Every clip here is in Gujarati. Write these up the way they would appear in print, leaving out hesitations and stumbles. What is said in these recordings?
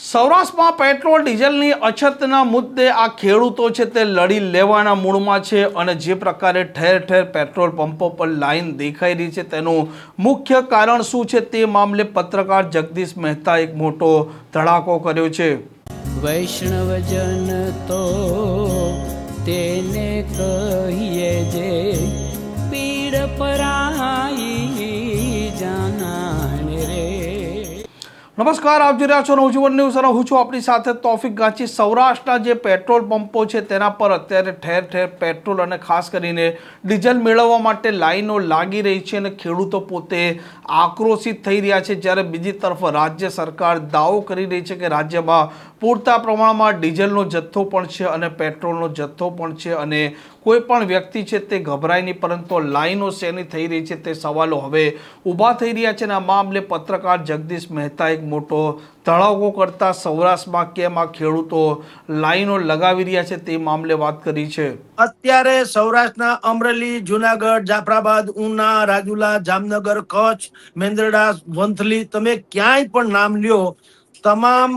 સૌરાષ્ટ્રમાં પેટ્રોલ ડીઝલની અછતના મુદ્દે આ ખેડૂતો છે તે લડી લેવાના મૂડમાં છે અને જે પ્રકારે ઠેર ઠેર પેટ્રોલ પંપો પર લાઈન દેખાઈ રહી છે તેનું મુખ્ય કારણ શું છે તે મામલે પત્રકાર જગદીશ મહેતા એક મોટો ધડાકો કર્યો છે। વૈષ્ણવજન તો તેને કહીએ જે પીડ પરાઈ જાનાને રે। નમસ્કાર, આપ જોઈ રહ્યા છો નવજીવન ન્યૂઝ અને હું છું આપણી સાથે તોફિક ગાંચી। સૌરાષ્ટ્રના જે પેટ્રોલ પંપો છે તેના પર અત્યારે ઠેર ઠેર પેટ્રોલ અને ખાસ કરીને ડીઝલ મેળવવા માટે લાઈનો લાગી રહી છે અને ખેડૂતો પોતે આક્રોશિત થઈ રહ્યા છે, જ્યારે બીજી તરફ રાજ્ય સરકાર દાવો કરી રહી છે કે રાજ્યમાં પૂરતા પ્રમાણમાં ડીઝલનો જથ્થો પણ છે અને પેટ્રોલનો જથ્થો પણ છે અને કોઈ પણ વ્યક્તિ છે તે ગભરાય નહીં, પરંતુ લાઈનો શેની થઈ રહી છે તે સવાલો હવે ઊભા થઈ રહ્યા છે અને આ મામલે પત્રકાર જગદીશ મહેતા એક મોટો ધડાકો કરતા સૌરાષ્ટ્રમાં કેમ આ ખેડૂતો લાઈનો લગાવી રહ્યા છે તે મામલે વાત કરી છે। અત્યારે સૌરાષ્ટ્રના અમરેલી, જુનાગઢ, જાફરાબાદ, ઉના, રાજુલા, જામનગર, કચ્છ, મેંદરડા, વંથલી, તમે ક્યાંય પણ નામ લ્યો, તમામ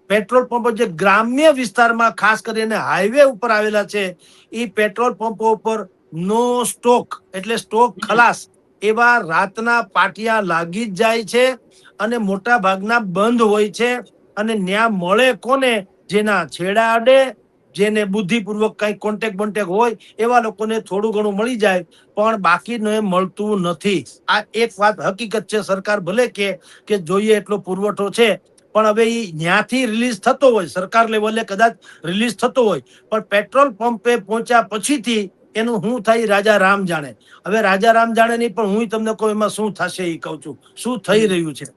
પેટ્રોલ પંપો જે ગ્રામ્ય વિસ્તારમાં ખાસ કરીને હાઈવે ઉપર આવેલા છે એ પેટ્રોલ પંપો ઉપર નો સ્ટોક એટલે સ્ટોક ખલાસ એવા રાતના પાટિયા લાગી જ જાય છે અને મોટા ભાગના બંધ હોય છે અને ન્યા મળે કોને? જેના છેડા અડે, જેને બુદ્ધિપૂર્વક કઈ કોન્ટેક્ટ હોય એવા લોકોને થોડું ઘણું મળી જાય, પણ બાકીને મળતું નથી। આ એક વાત હકીકત છે। સરકાર ભલે કે જોઈએ એટલો પુરવઠો છે, પણ હવે એ ન્યાથી રિલીઝ થતો હોય, સરકાર લેવલે કદાચ રિલીઝ થતો હોય, પણ પેટ્રોલ પંપે પહોંચ્યા પછીથી એનું શું થાય રાજા રામ જાણે। હવે રાજા રામ જાણે નહીં, પણ હું તમને કહું એમાં શું થશે એ કહું છું, શું થઈ રહ્યું છે।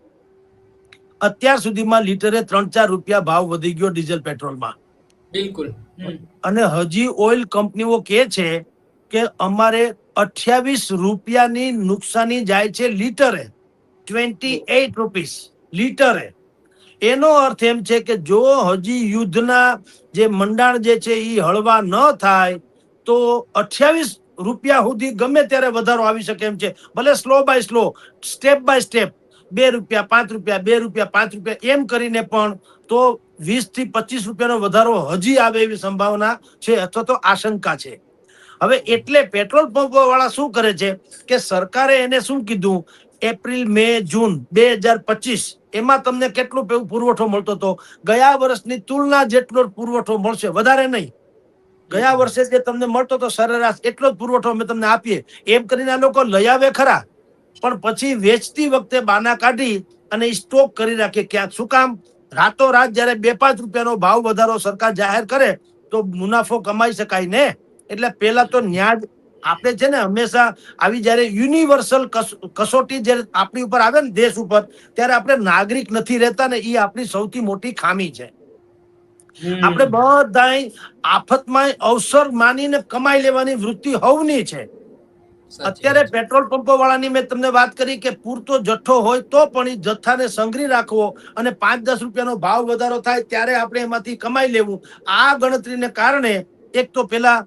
અત્યાર સુધીમાં લીટરે 3-4 રૂપિયા ભાવ વધી ગયો ડીઝલ પેટ્રોલમાં, બિલકુલ। અને હજી ઓઇલ કંપનીઓ કે છે કે અમારે 28 રૂપિયાની નુકસાની જાય છે લીટરે, 28 રૂપીસ લીટરે। એનો અર્થ એમ છે કે જો હજી યુદ્ધના જે મંડાણ જે છે એ હળવા ન થાય તો 28 રૂપિયા સુધી ગમે ત્યારે વધારો આવી શકે એમ છે, ભલે slow by slow, step by step, 2 રૂપિયા 5 રૂપિયા, 2 રૂપિયા 5 રૂપિયા એમ કરીને પણ તો 20 થી 25 રૂપિયાનો વધારો હજી આવે એવી સંભાવના છે અથવા તો આશંકા છે। હવે એટલે પેટ્રોલ પંપો વાળા શું કરે છે કે સરકારે એને શું કીધું, એપ્રિલ, મે, જૂન 2025 એમાં તમને કેટલો પુરવઠો મળતો હતો? ગયા વર્ષની તુલના જેટલો પુરવઠો મળશે, વધારે નહીં। ગયા વર્ષે જે તમને મળતો હતો સરેરાશ એટલો જ પુરવઠો અમે તમને આપીએ એમ કરીને આ લોકો લઈ આવે ખરા, પણ પછી વેચતી વખતે બાના કાઢી અને સ્ટોક કરી રાખે ક્યાંક। શું કામ? રાતોરાત જયારે 2-5 રૂપિયાનો ભાવ વધારો સરકાર જાહેર કરે તો મુનાફો કમાઈ શકાય ને। એટલે પેલા તો ન્યાજ આપણે છે ને હંમેશા આવી જયારે યુનિવર્સલ કસોટી જયારે આપણી ઉપર આવે ને દેશ ઉપર, ત્યારે આપણે નાગરિક નથી રહેતા ને, એ આપણી સૌથી મોટી ખામી છે। આપણે બધા આફતમાં અવસર માનીને કમાઈ લેવાની વૃત્તિ હોવની છે। અત્યારે પેટ્રોલ પંપો વાળાની મેં તમને વાત કરી કે પૂરતો જથ્થો હોય તો પણ એ જથ્થાને સંગ્રહી રાખવો અને 5-10 રૂપિયાનો ભાવ વધારો થાય ત્યારે આપણે એમાંથી કમાઈ લેવું। આ ગણતરીને કારણે એક તો પેલા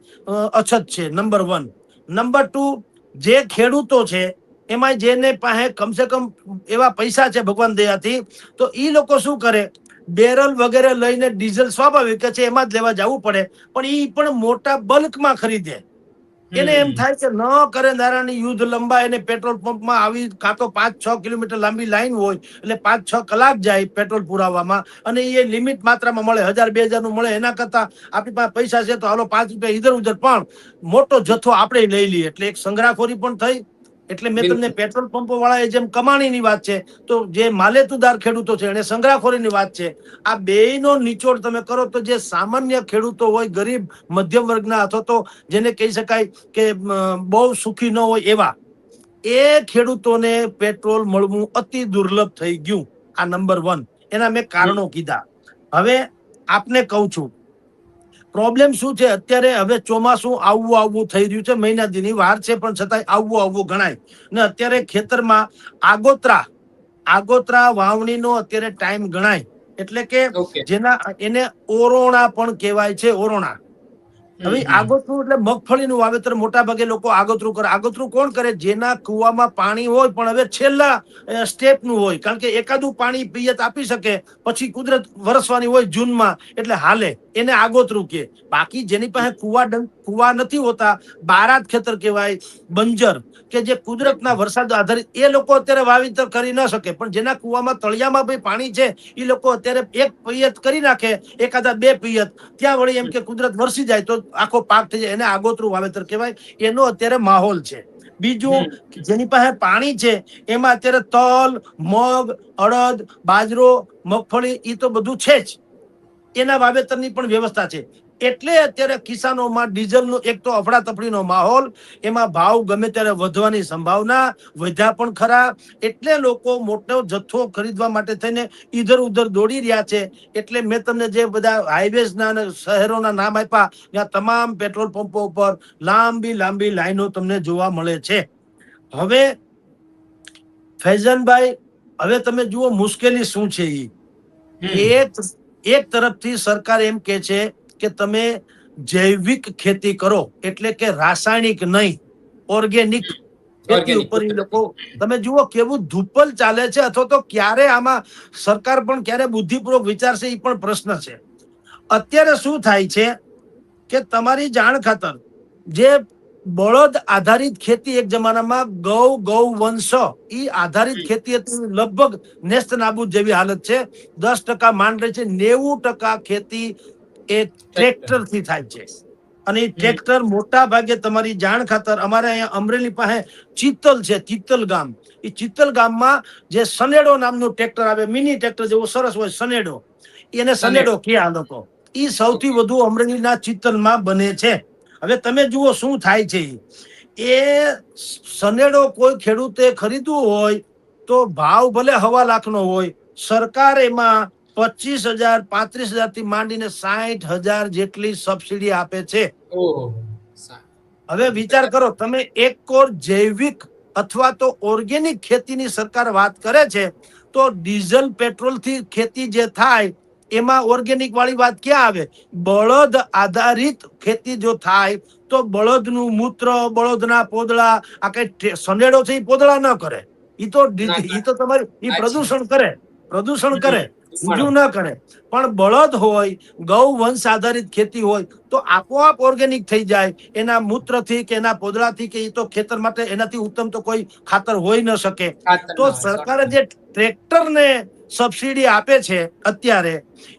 અછત છે, નંબર 1। નંબર 2, જે ખેડૂતો છે એમાં જેને પાસે કમસે કમ એવા પૈસા છે ભગવાન દયાથી, તો એ લોકો શું કરે, બેરલ વગેરે લઈને ડીઝલ સ્વાભાવિક છે એમાં જ લેવા જવું પડે, પણ એ પણ મોટા બલ્કમાં ખરીદે। એને એમ થાય કે ન કરે નારાયણ યુદ્ધ લંબાય અને પેટ્રોલ પંપમાં આવી કાં તો 5-6 કિલોમીટર લાંબી લાઈન હોય એટલે 5-6 કલાક જાય પેટ્રોલ પુરાવામાં અને એ લિમિટ માત્રામાં મળે, 1000-2000 નું મળે। એના કરતા આપણી પાસે પૈસા છે તો હાલો 5 રૂપિયા ઇધર ઉધર, પણ મોટો જથ્થો આપણે લઈ લઈએ એટલે એક સંગ્રહખોરી પણ થઈ। એટલે મેં તમને પેટ્રોલ પંપો વાળાએ જેમ કમાણીની વાત છે તો જે માલેતુદાર ખેડૂતો છે એને સંગ્રહખોરીની વાત છે। આ બેયનો નિચોડ તમે કરો તો જે સામાન્ય ખેડૂતો હોય, ગરીબ મધ્યમ વર્ગના અથવા તો જેને કહી શકાય કે બહુ સુખી ન હોય એવા, એ ખેડૂતોને પેટ્રોલ મળવું અતિ દુર્લભ થઈ ગયું। આ નંબર 1, એના મેં કારણો કીધા। હવે આપને કહું છું પ્રોબ્લેમ શું છે। અત્યારે હવે ચોમાસું આવવું થઈ રહ્યું છે, મહિના દીની વાર છે પણ છતાંય આવવું ગણાય ને। અત્યારે ખેતરમાં આગોતરા વાવણીનો અત્યારે ટાઈમ ગણાય, એટલે કે જેના એને ઓરોણા પણ કહેવાય છે, ઓરોણા। હવે આગોતરું એટલે મગફળીનું વાવેતર મોટા ભાગે લોકો આગોતરું કરે. આગોતરું કોણ કરે? જેના કુવામાં પાણી હોય પણ હવે છેલ્લા સ્ટેપનું હોય, કારણ કે એકાદું પાણી પિયત આપી શકે પછી કુદરત વરસવાની હોય જૂનમાં, એટલે હાલે, એને આગોતરું કે. બાકી જેની પાસે કુવા નથી હોતા, બારાત ખેતર કહેવાય, બંજર, કે જે કુદરતના વરસાદ આધારિત, એ લોકો અત્યારે વાવેતર કરી ન શકે. પણ જેના કુવામાં તળિયામાં ભાઈ પાણી છે, એ લોકો અત્યારે એક પિયત કરી નાખે, એકાદા 2 પિયત, ત્યાં વળી એમ કે કુદરત વરસી જાય તો આખો પાક થઈ જાય, એને આગોતરું વાવેતર કહેવાય. એનો અત્યારે માહોલ છે. બીજું, જેની પાસે પાણી છે એમાં અત્યારે તલ, મગ, અડદ, બાજરો, મગફળી, એ તો બધું છે જ, એના વાવેતરની પણ વ્યવસ્થા છે. એટલે અત્યારે કિસાનોમાં ડીઝલનો એક તો અફડાતફડીનો માહોલ, એમાં ભાવ ગમે ત્યારે વધવાની સંભાવના, વધ્યા પણ ખરા. એટલે લોકો મોટો જથ્થો ખરીદવા માટે થઈને ઈધર ઉધર દોડી રહ્યા છે. એટલે મેં તમને જે બધા હાઈવેઝના અને શહેરોના નામ આપ્યા, ત્યાં તમામ પેટ્રોલ પંપો ઉપર લાંબી લાંબી લાઈનો તમને જોવા મળે છે. હવે ફૈઝનભાઈ, હવે તમે જુઓ મુશ્કેલી શું છે. એક તરફથી સરકાર એમ કે છે કે તમે જૈવિક ખેતી કરો, એટલે કે રાસાયણિક નહીં, ઓર્ગેનિક ખેતી ઉપર એ લોકો, તમે જુઓ કેવું ધુપ્પલ ચાલે છે. અથવા તો ક્યારે આમાં સરકાર પણ ક્યારે બુદ્ધિપૂર્વક વિચારશે, એ પણ પ્રશ્ન છે. અત્યારે શું થાય છે કે તમારી જાણ ખાતર જે બળદ આધારિત ખેતી એક જમાનામાં ગૌવંશ ઈ આધારિત ખેતી હતી, લગભગ નેસ્ત નાબૂદ જેવી હાલત છે. 10% માંડ રહી છે. 90% ખેતી એ ટ્રેક્ટર થી થાય છે. અને એ ટ્રેક્ટર મોટા ભાગે તમારી જાણ ખાતર અમારે અહીંયા અમરેલી પાસે ચિત્તલ છે, ચિત્તલ ગામ. એ ચિત્તલ ગામમાં જે સનેડો નામનું ટ્રેક્ટર આવે, મિની ટ્રેક્ટર જેવો સરસ હોય, સનેડો, એને સનેડો કે આ લોકો, એ સૌથી વધુ અમરેલીના ચિત્તલમાં બને છે. હવે તમે જુઓ શું થાય છે. એ સનેડો કોઈ ખેડૂતે ખરીદવું હોય તો ભાવ ભલે 1.5 લાખનો હોય, સરકાર એમાં 25,000 35,000 થી માંડીને 60,000 જેટલી સબસિડી આપે છે. હવે વિચાર કરો, તમે એક કોર જૈવિક અથવા તો ઓર્ગેનિક ખેતીની સરકાર વાત કરે છે, તો ડીઝલ પેટ્રોલ થી ખેતી જે થાય એમાં ઓર્ગેનિક વાળી વાત ક્યાં આવે? બળદ આધારિત ખેતી જો થાય તો બળદનું મૂત્ર, બળદના પોદળા, આ કઈ સનેડો છે એ પોદળા ન કરે, ઈ તો તમારી ઈ પ્રદૂષણ કરે, બીજું ન કરે. પણ બળદ હોય, ગૌવંશ આધારિત ખેતી હોય તો આપોઆપ ઓર્ગેનિક થઈ જાય. એના મૂત્રથી કે એના પોદળાથી, કે એ તો ખેતર માટે એનાથી ઉત્તમ તો કોઈ ખાતર હોઈ ન શકે. તો સરકારે જે ટ્રેક્ટરને સબસિડી આપે છે અત્યારે,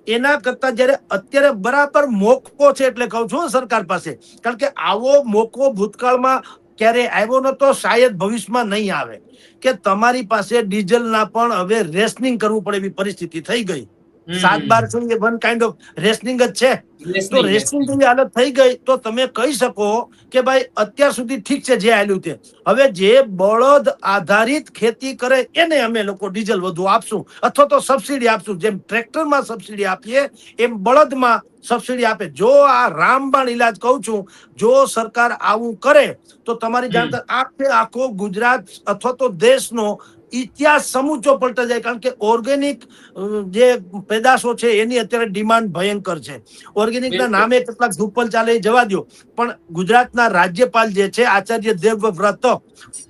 એના કરતા જયારે અત્યારે બરાબર મોકો છે, એટલે કહું છું સરકાર પાસે, કારણ કે આવો મોકો ભૂતકાળમાં ક્યારે આવ્યો નતો, શાયદ ભવિષ્યમાં નહીં આવે, કે તમારી પાસે ડીઝલના પણ હવે રેશનિંગ કરવું પડે એવી પરિસ્થિતિ થઈ ગઈ. 7-12 એ વન કાઇન્ડ ઓફ રેશનિંગ જ છે. તો રેશનિંગ જેવી હાલત થઈ ગઈ તો તમે કહી શકો કે ભાઈ અત્યાર સુધી ઠીક છે જે આલ્યું તે. હવે જે બળદ આધારિત ખેતી કરે એને અમે લોકો ડીઝલ વધુ આપશું, અથવા તો સબસિડી આપશું. જેમ ટ્રેક્ટરમાં સબસિડી આપીએ એમ બળદમાં સબસિડી આપે. જો આ રામબાણ ઇલાજ કહું છું, જો સરકાર આવું કરે તો તમારી જાણતા આખો ગુજરાત અથવા તો દેશનો ઇતિહાસ સમૂચો પલટા જાય. કારણ કે ઓર્ગેનિક જે પેદાશો છે એની અત્યારે ડિમાન્ડ ભયંકર છે. ઓર્ગેનિકના નામે કેટલાક ધુપ્પલ ચાલે એ જવા દો, પણ ગુજરાતના રાજ્યપાલ જે છે આચાર્ય દેવવ્રત,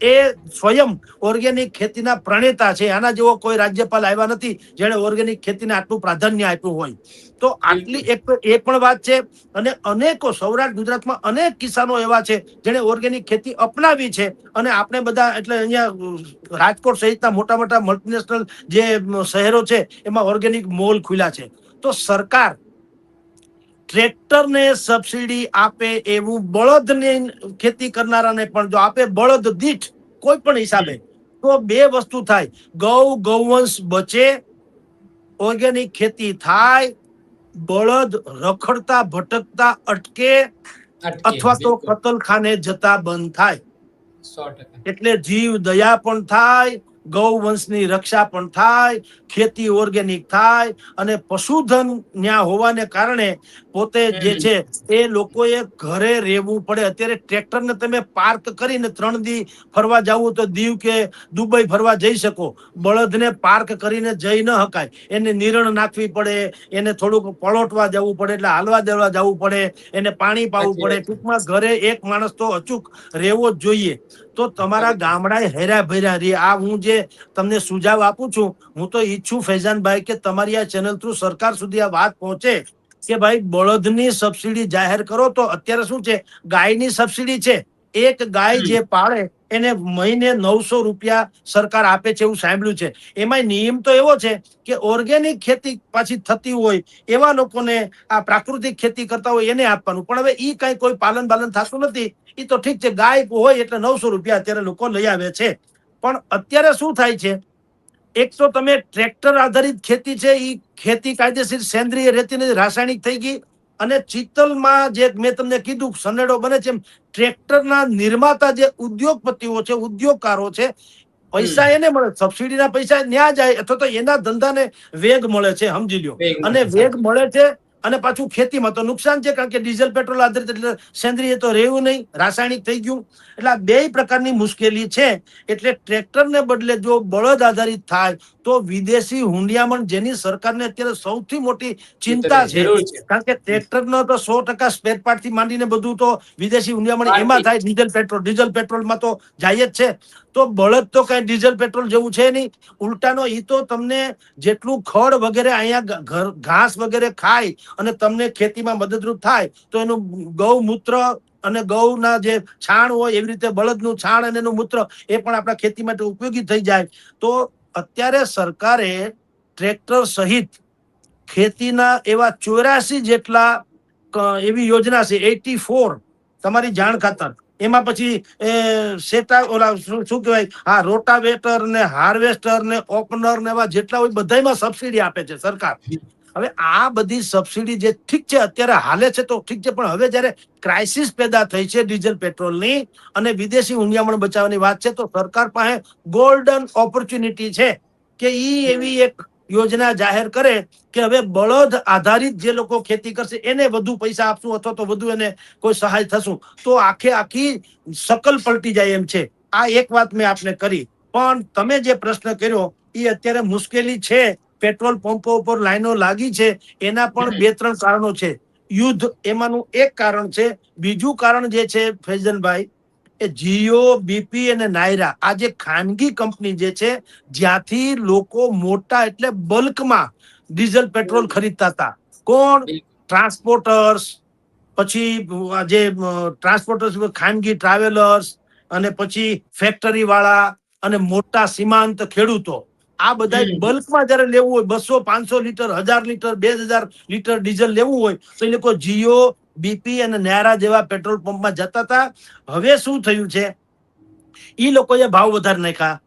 એ સ્વયં ઓર્ગેનિક ખેતીના પ્રણેતા છે. આના જેવો કોઈ રાજ્યપાલ આવ્યા નથી જેણે ઓર્ગેનિક ખેતીને આટલું પ્રાધાન્ય આપ્યું હોય. તો આટલી એક તો એ પણ વાત છે. અને અનેકો સૌરાષ્ટ્ર ગુજરાતમાં અનેક કિસાનો એવા છે જેણે ઓર્ગેનિક ખેતી અપનાવી છે. અને આપણે બધા, એટલે અહીંયા રાજકોટ સહિતના મોટા મોટા મલ્ટીનેશનલ જે શહેરો છે એમાં ઓર્ગેનિક મોલ ખુલ્યા છે. તો સરકાર ટ્રેક્ટરને સબસિડી આપે એવું બળદની ખેતી કરનારાને પણ જો આપે, બળદ દીઠ કોઈ પણ હિસાબે, તો 2 વસ્તુ થાય. ગૌવંશ બચે, ઓર્ગેનિક ખેતી થાય, બળદ રખડતા ભટકતા અટકે, અથવા તો કતલખાને જતા બંધ થાય. એટલે જીવ દયા પણ થાય ગૌવંશની રક્ષા પણ થાય, ખેતી ઓર્ગેનિક થાય અને પશુધન ન્યા હોવાને કારણે પોતે જે છે એ લોકોએ ઘરે રહેવું પડે. અત્યારે ટ્રેક્ટરને તમે પાર્ક કરીને 3 દી ફરવા જવું તો દીવ કે દુબઈ ફરવા જઈ શકો. બળદને પાર્ક કરીને જઈ ન શકાય. એને નિરણ નાખવી પડે, એને થોડુંક પલોટવા જવું પડે, એટલે હાલવા દેવા જવું પડે, એને પાણી પાવું પડે. ટૂંકમાં ઘરે એક માણસ તો અચૂક રહેવો જ જોઈએ. તો તમારા ગામડાએ હેરા ભર્યા રહે. આ હું જે તમને સુઝાવ આપું છું, હું તો ઈચ્છું ફૈઝાનભાઈ કે તમારી આ ચેનલ થ્રુ સરકાર સુધી આ વાત પહોંચે કે ભાઈ બળદની સબસિડી જાહેર કરો. તો અત્યારે શું છે, ગાયની સબસિડી છે. એક ગાય જે પાળે એને મહિને 900 રૂપિયા સરકાર આપે છે, એવું સાંભળ્યું છે. એમાં નિયમ તો એવો છે કે ઓર્ગેનિક ખેતી પાછી થતી હોય એવા લોકોને, આ પ્રાકૃતિક ખેતી કરતા હોય એને આપવાનું. પણ હવે ઈ કઈ કોઈ પાલન થતું નથી. એ તો ઠીક છે, ગાય હોય એટલે 900 રૂપિયા અત્યારે લોકો લઈ આવે છે. પણ અત્યારે શું થાય છે, એક તો તમે ટ્રેક્ટર આધારિત ખેતી છે, એ ખેતી કાયદેસર સેન્દ્રિય રહેતી નથી, રાસાયણિક થઈ ગઈ. અને ચિત્તલમાં જે મેં તમને કીધું સનેડો બને છે, એમ ટ્રેક્ટરના નિર્માતા જે ઉદ્યોગપતિઓ છે, ઉદ્યોગકારો છે, પૈસા એને મળે, સબસિડીના પૈસા ન્યા જાય અથવા તો એના ધંધાને વેગ મળે છે, સમજી લ્યો. અને વેગ મળે છે અને પાછું ખેતીમાં તો નુકસાન છે, કારણ કે ડીઝલ પેટ્રોલ આધારિત એટલે સેન્દ્રિય તો રહેવું નહીં, રાસાયણિક થઈ ગયું. એટલે આ 2 પ્રકારની મુશ્કેલી છે. એટલે ટ્રેક્ટરને બદલે જો બળદ આધારિત થાય તો વિદેશી હુંડિયામણ, જેની સરકારને અત્યારે સૌથી મોટી ચિંતા છે, કારણ કે ટ્રેક્ટરનો તો 100% સ્પેર પાર્ટ થી માંડીને બધું તો વિદેશી હુંડિયામણ એમાં થાય. ડીઝલ પેટ્રોલમાં તો જાય જ છે. તો બળદ તો કઈ ડીઝલ પેટ્રોલ જેવું છે નહીં. ઉલટાનો ઈ તો તમને જેટલું ખડ વગેરે અહીંયા ઘાસ વગેરે ખાય અને તમને ખેતીમાં મદદરૂપ થાય, તો એનું ગૌમૂત્ર અને ગૌના જે છાણ હોય, એવી રીતે બળદનું છાણ અને એનું મૂત્ર એ પણ આપણા ખેતી માટે ઉપયોગી થઈ જાય. તો અત્યારે સરકારે ટ્રેક્ટર સહિત ખેતીના એવા 84 જેટલા એવી યોજના છે, 84 તમારી જાણ ખાતર. એમાં પછી શું કહેવાય, હા, રોટાવેટર ને હાર્વેસ્ટર ને ઓપનર ને એવા જેટલા હોય બધામાં સબસિડી આપે છે સરકાર. હવે આ બધી સબસિડી જે ઠીક છે અત્યારે હાલે છે તો ઠીક છે, પણ હવે જયારે ક્રાઇસિસ પેદા થઈ છે ડીઝલ પેટ્રોલની અને વિદેશી હુંડિયામણ બચાવવાની વાત છે, તો સરકાર પાસે ગોલ્ડન ઓપોર્ચ્યુનિટી છે કે ઈ એવી એક યોજના જાહેર કરે કે હવે બળદ આધારિત જે લોકો ખેતી કરશે એને વધુ પૈસા આપશું અથવા તો વધુ એને કોઈ સહાય થશું, તો આખી શકલ પલટી જાય એમ છે. આ એક વાત મેં આપને કરી. પણ તમે જે પ્રશ્ન કર્યો એ અત્યારે મુશ્કેલી છે. પેટ્રોલ પંપો ઉપર લાઈનો લાગી છે, એના પણ 2-3 કારણો છે. યુદ્ધ એમાંનું એક કારણ છે. બીજું કારણ જે છે ફૈઝનભાઈ, એ જીઓ, બીપી અને નાયરા, આ જે ખાનગી કંપની જે છે, જ્યાંથી લોકો મોટા એટલે બલ્કમાં ડીઝલ પેટ્રોલ ખરીદતા હતા. કોણ? ટ્રાન્સપોર્ટર્સ, પછી જે ટ્રાન્સપોર્ટર્સ, ખાનગી ટ્રાવેલર્સ, અને પછી ફેક્ટરી વાળા અને મોટા સીમાંત ખેડૂતો. આ બધા બલ્કમાં જયારે લેવું હોય, 200-500 લીટર, 1000 લીટર, 2000 લીટર ડીઝલ લેવું હોય, તો એ લોકો જીઓ, બીપી અને નાયરા જેવા પેટ્રોલ પંપમાં જતા હતા. હવે શું થયું છે, ઈ લોકોએ ભાવ વધારી નાખ્યા,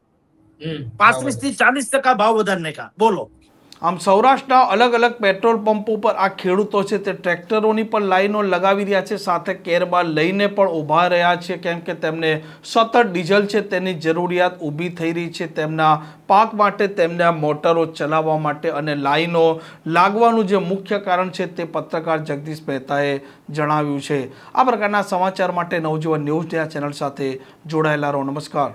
35 થી 40% ભાવ વધારી નાખ્યા. બોલો. આમ સૌરાષ્ટ્રના અલગ અલગ પેટ્રોલ પંપો પર આ ખેડૂતો છે તે ટ્રેક્ટરોની પણ લાઈનો લગાવી રહ્યા છે, સાથે કેરબા લઈને પણ ઊભા રહ્યા છે, કેમ કે તેમને સતત ડીઝલ છે તેની જરૂરિયાત ઊભી થઈ રહી છે તેમના પાક માટે, તેમના મોટરો ચલાવવા માટે. અને લાઈનો લાગવાનું જે મુખ્ય કારણ છે તે પત્રકાર જગદીશ મહેતાએ જણાવ્યું છે. આ પ્રકારના સમાચાર માટે નવજીવન ન્યૂઝ ચેનલ સાથે જોડાયેલા રહો. નમસ્કાર.